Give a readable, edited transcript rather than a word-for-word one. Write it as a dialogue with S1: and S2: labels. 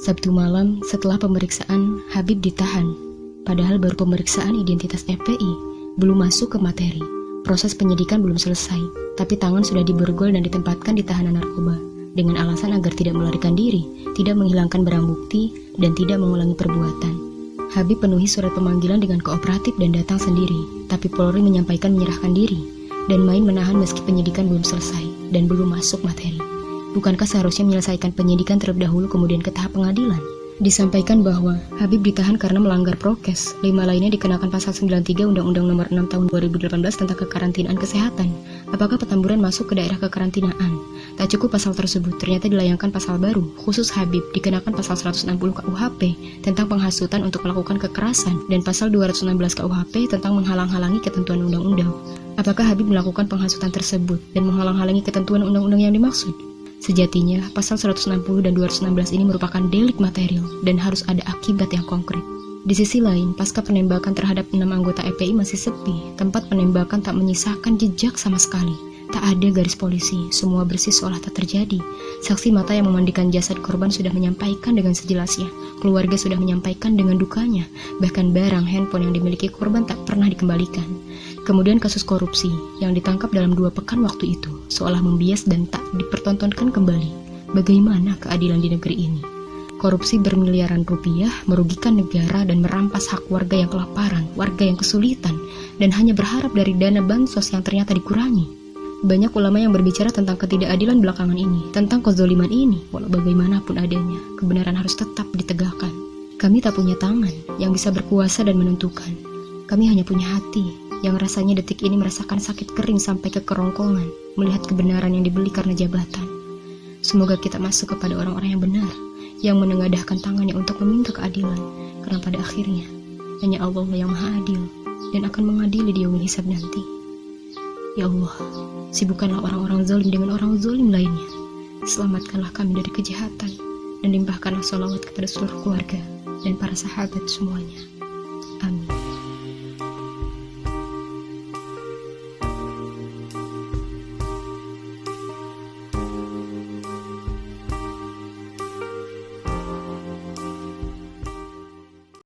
S1: Sabtu malam setelah pemeriksaan, Habib ditahan. Padahal baru pemeriksaan identitas FPI, belum masuk ke materi. Proses penyidikan belum selesai, tapi tangan sudah diborgol dan ditempatkan di tahanan narkoba dengan alasan agar tidak melarikan diri, tidak menghilangkan barang bukti, dan tidak mengulangi perbuatan. Habib penuhi surat pemanggilan dengan kooperatif dan datang sendiri, tapi Polri menyampaikan menyerahkan diri dan main menahan meski penyidikan belum selesai dan belum masuk materi. Bukankah seharusnya menyelesaikan penyidikan terlebih dahulu kemudian ke tahap pengadilan? Disampaikan bahwa Habib ditahan karena melanggar prokes. 5 lainnya dikenakan pasal 93 Undang-Undang Nomor 6 Tahun 2018 tentang kekarantinaan kesehatan. Apakah Petamburan masuk ke daerah kekarantinaan? Tak cukup pasal tersebut, ternyata dilayangkan pasal baru, khusus Habib, dikenakan pasal 160 KUHP tentang penghasutan untuk melakukan kekerasan dan pasal 216 KUHP tentang menghalang-halangi ketentuan undang-undang. Apakah Habib melakukan penghasutan tersebut dan menghalang-halangi ketentuan undang-undang yang dimaksud? Sejatinya, pasal 160 dan 216 ini merupakan delik material dan harus ada akibat yang konkret. Di sisi lain, pasca penembakan terhadap 6 anggota FPI masih sepi, tempat penembakan tak menyisakan jejak sama sekali. Tak ada garis polisi, semua bersih seolah tak terjadi. Saksi mata yang memandikan jasad korban sudah menyampaikan dengan sejelasnya. Keluarga sudah menyampaikan dengan dukanya. Bahkan barang handphone yang dimiliki korban tak pernah dikembalikan. Kemudian kasus korupsi yang ditangkap dalam 2 pekan waktu itu, seolah membias dan tak dipertontonkan kembali. Bagaimana keadilan di negeri ini? Korupsi bermiliaran rupiah merugikan negara dan merampas hak warga yang kelaparan, warga yang kesulitan, dan hanya berharap dari dana bansos yang ternyata dikurangi. Banyak ulama yang berbicara tentang ketidakadilan belakangan ini, tentang kezoliman ini, walau bagaimanapun adanya, kebenaran harus tetap ditegakkan. Kami tak punya tangan yang bisa berkuasa dan menentukan. Kami hanya punya hati yang rasanya detik ini merasakan sakit kering sampai ke kerongkongan, melihat kebenaran yang dibeli karena jabatan. Semoga kita masuk kepada orang-orang yang benar, yang menengadahkan tangannya untuk meminta keadilan, karena pada akhirnya hanya Allah yang maha adil dan akan mengadili di yaumul hisab nanti. Ya Allah, sibukkanlah orang-orang zalim dengan orang zalim lainnya. Selamatkanlah kami dari kejahatan dan limpahkanlah sholawat kepada seluruh keluarga dan para sahabat semuanya.